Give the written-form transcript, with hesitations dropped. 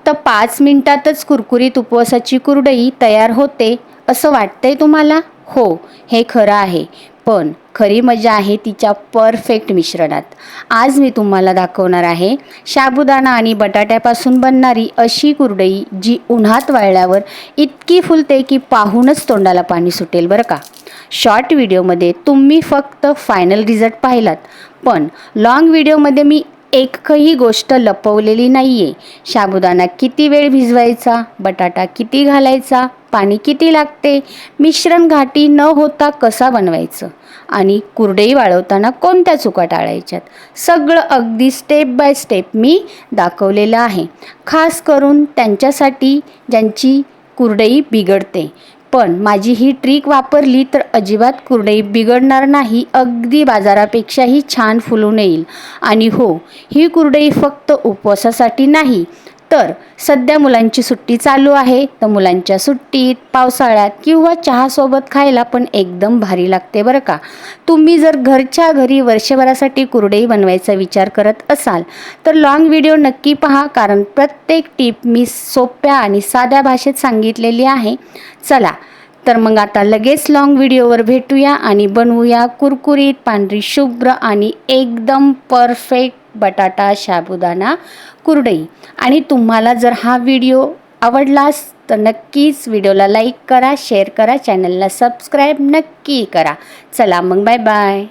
फक्त 5 मिनिटातच कुरकुरीत उपवासाची कुरडई तयार होते असं वाटतंय तुम्हाला? हो, हे खरं आहे. पण खरी मजा आहे तिच्या परफेक्ट मिश्रणात. आज मी तुम्हाला दाखवणार आहे साबुदाणा आणि बटाट्यापासून बनणारी अशी कुरडई जी उन्हात वाळल्यावर इतकी फुलते की पाहूनच तोंडाला पाणी सुटेल बरं का. शॉर्ट व्हिडिओमध्ये तुम्ही फक्त फायनल रिझल्ट पाहिलात, पण लाँग व्हिडिओमध्ये मी एकही गोष्ट लपवलेली नाही आहे. साबुदाणा किती वेळ भिजवायचा, बटाटा किती घालायचा, पाणी किती लागते, मिश्रण घाटी न होता कसा बनवायचं आणि कुरडई वाळवताना कोणत्या चुका टाळायच्यात, सगळं अगदी स्टेप बाय स्टेप मी दाखवलेलं आहे. खास करून त्यांच्यासाठी ज्यांची कुरडई बिघडते. पण माझी ही ट्रिक वापरली तर अजिबात कुरडई बिघडणार नाही, अगदी बाजारापेक्षाही छान फुलून येईल. आणि हो, ही कुरडई फक्त उपवासासाठी नाही, तर सध्या मुलांची सुट्टी चालू आहे, तर मुलांच्या सुट्टीत, पावसाळ्यात किंवा चहासोबत खायला पण एकदम भारी लागते बरं का. तुम्ही जर घरच्या घरी वर्षभरासाठी कुरडई बनवायचा विचार करत असाल तर लाँग व्हिडिओ नक्की पहा, कारण प्रत्येक टीप मी सोप्या आणि साध्या भाषेत सांगितलेली आहे. चला तर मग आता लगेच लाँग व्हिडिओवर भेटूया आणि बनवूया कुरकुरीत पांढरी शुभ्र आणि एकदम परफेक्ट बटाटा साबुदाणा कुरडई. आणि तुम्हाला जर हा व्हिडिओ आवडलास तर नक्कीच व्हिडिओला लाईक करा, शेअर करा, चॅनलला सबस्क्राईब नक्की करा. चला मग बाय बाय.